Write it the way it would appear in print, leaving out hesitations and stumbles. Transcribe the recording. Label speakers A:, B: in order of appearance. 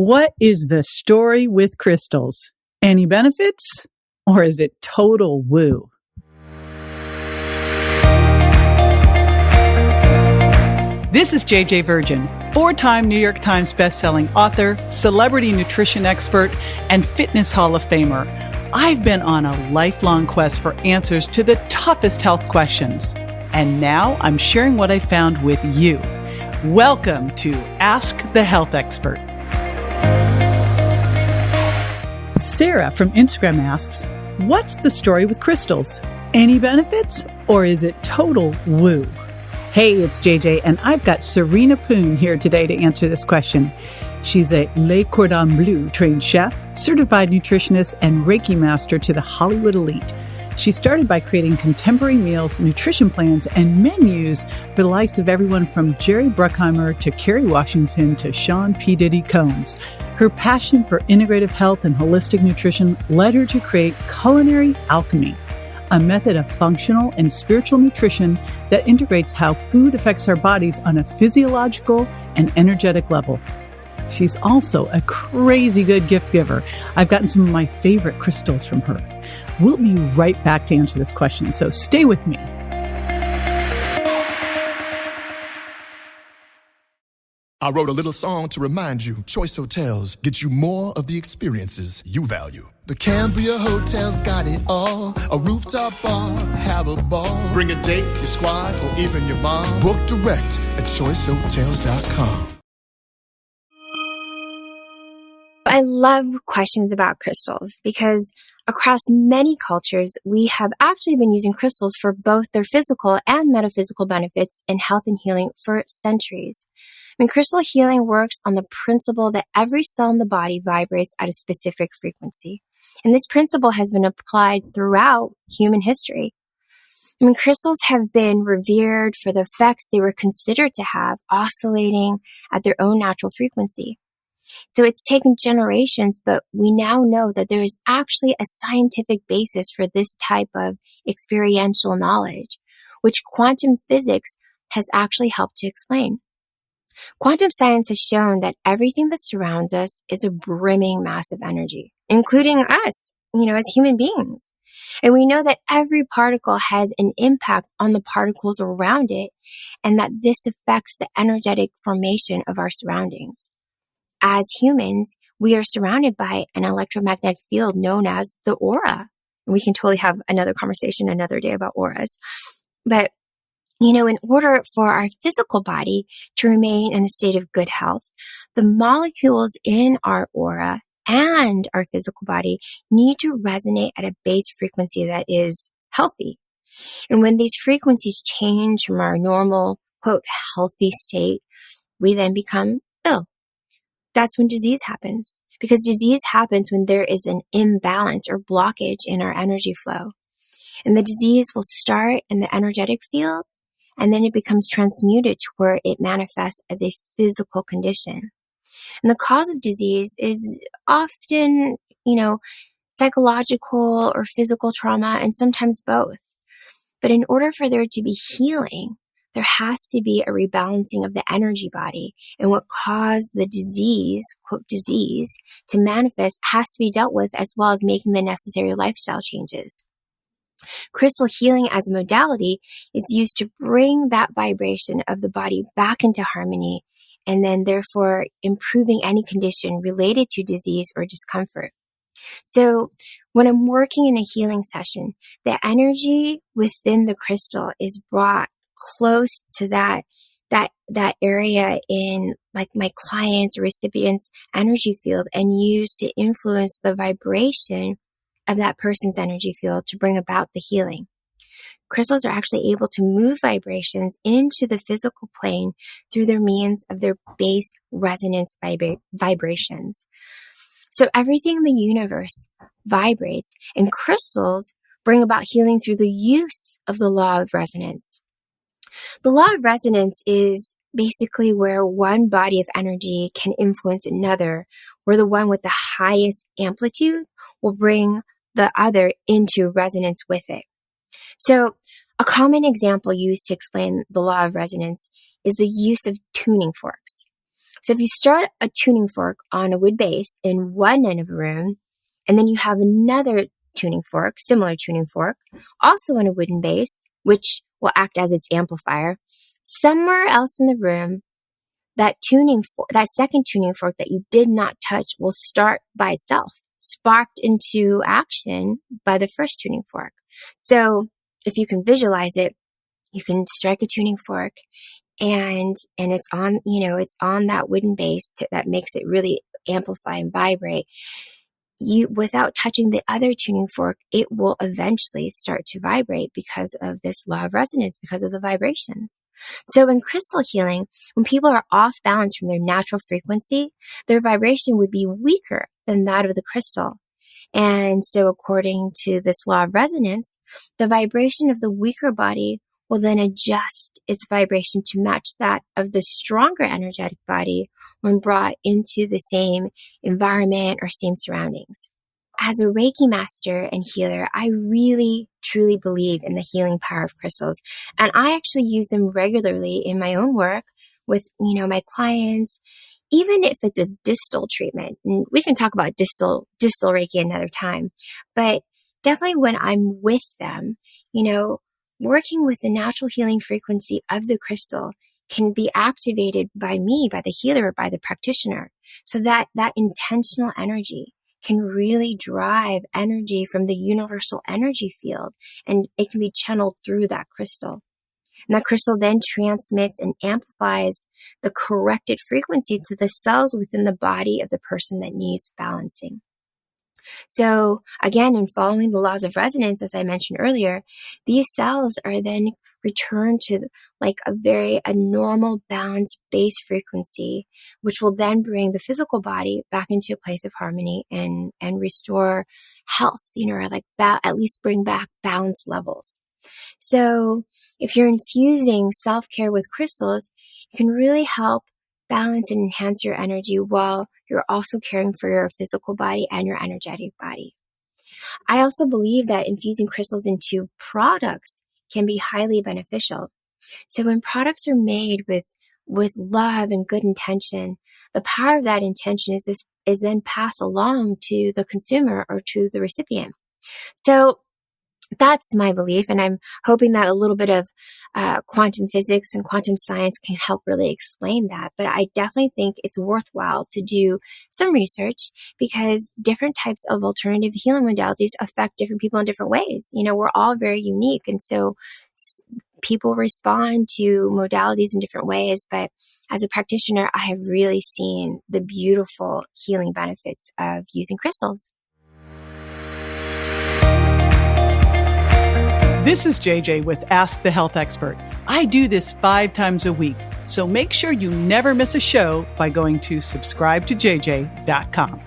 A: What is the story with crystals? Any benefits, or is it total woo? This is JJ Virgin, 4-time New York Times bestselling author, celebrity nutrition expert, and fitness Hall of Famer. I've been on a lifelong quest for answers to the toughest health questions. And now I'm sharing what I found with you. Welcome to Ask the Health Expert. Sarah from Instagram asks, what's the story with crystals? Any benefits, or is it total woo? Hey, it's JJ, and I've got Serena Poon here today to answer this question. She's a Le Cordon Bleu trained chef, certified nutritionist, and Reiki master to the Hollywood elite. She started by creating contemporary meals, nutrition plans, and menus for the likes of everyone from Jerry Bruckheimer to Kerry Washington to Sean P. Diddy Combs. Her passion for integrative health and holistic nutrition led her to create Culinary Alchemy, a method of functional and spiritual nutrition that integrates how food affects our bodies on a physiological and energetic level. She's also a crazy good gift giver. I've gotten some of my favorite crystals from her. We'll be right back to answer this question, so stay with me.
B: I wrote a little song to remind you, Choice Hotels get you more of the experiences you value. The Cambria Hotel's got it all. A rooftop bar, have a ball. Bring a date, your squad, or even your mom. Book direct at choicehotels.com.
C: I love questions about crystals because across many cultures, we have actually been using crystals for both their physical and metaphysical benefits in health and healing for centuries. I mean, crystal healing works on the principle that every cell in the body vibrates at a specific frequency. And this principle has been applied throughout human history. I mean, crystals have been revered for the effects they were considered to have, oscillating at their own natural frequency. So it's taken generations, but we now know that there is actually a scientific basis for this type of experiential knowledge, which quantum physics has actually helped to explain. Quantum science has shown that everything that surrounds us is a brimming mass of energy, including us, as human beings. And we know that every particle has an impact on the particles around it, and that this affects the energetic formation of our surroundings. As humans, we are surrounded by an electromagnetic field known as the aura. And we can totally have another conversation another day about auras. But, in order for our physical body to remain in a state of good health, the molecules in our aura and our physical body need to resonate at a base frequency that is healthy. And when these frequencies change from our normal, quote, healthy state, we then become ill. That's when disease happens, because disease happens when there is an imbalance or blockage in our energy flow. And the disease will start in the energetic field, and then it becomes transmuted to where it manifests as a physical condition. And the cause of disease is often, psychological or physical trauma, and sometimes both. But in order for there to be healing, there has to be a rebalancing of the energy body, and what caused the disease, quote, disease, to manifest has to be dealt with, as well as making the necessary lifestyle changes. Crystal healing as a modality is used to bring that vibration of the body back into harmony, and then therefore improving any condition related to disease or discomfort. So when I'm working in a healing session, the energy within the crystal is brought close to that area in like my client's or recipient's energy field, and used to influence the vibration of that person's energy field to bring about the healing. Crystals are actually able to move vibrations into the physical plane through their means of their base resonance vibrations. So everything in the universe vibrates, and crystals bring about healing through the use of the law of resonance. The law of resonance is basically where one body of energy can influence another, where the one with the highest amplitude will bring the other into resonance with it. So a common example used to explain the law of resonance is the use of tuning forks. So if you start a tuning fork on a wood base in one end of the room, and then you have another tuning fork, similar tuning fork, also on a wooden base, which will act as its amplifier, somewhere else in the room, that second tuning fork that you did not touch will start by itself, sparked into action by the first tuning fork. So if you can visualize it, you can strike a tuning fork and it's on, it's on that wooden base that makes it really amplify and vibrate. Without touching the other tuning fork, it will eventually start to vibrate because of this law of resonance, because of the vibrations. So in crystal healing, when people are off balance from their natural frequency, their vibration would be weaker than that of the crystal. And so according to this law of resonance, the vibration of the weaker body will then adjust its vibration to match that of the stronger energetic body when brought into the same environment or same surroundings. As a Reiki master and healer, I really, truly believe in the healing power of crystals. And I actually use them regularly in my own work with, my clients, even if it's a distal treatment. And we can talk about distal Reiki another time. But definitely when I'm with them, working with the natural healing frequency of the crystal can be activated by me, by the healer, or by the practitioner. So that intentional energy can really drive energy from the universal energy field, and it can be channeled through that crystal. And that crystal then transmits and amplifies the corrected frequency to the cells within the body of the person that needs balancing. So again, in following the laws of resonance, as I mentioned earlier, these cells are then returned to like a normal balanced base frequency, which will then bring the physical body back into a place of harmony and restore health, or at least bring back balance levels. So if you're infusing self-care with crystals, you can really help balance and enhance your energy while you're also caring for your physical body and your energetic body. I also believe that infusing crystals into products can be highly beneficial. So when products are made with love and good intention, the power of that intention is then passed along to the consumer or to the recipient. So that's my belief, and I'm hoping that a little bit of quantum physics and quantum science can help really explain that. But I definitely think it's worthwhile to do some research because different types of alternative healing modalities affect different people in different ways. We're all very unique, and so people respond to modalities in different ways. But as a practitioner, I have really seen the beautiful healing benefits of using crystals.
A: This is JJ with Ask the Health Expert. I do this 5 times a week, so make sure you never miss a show by going to subscribetoJJ.com.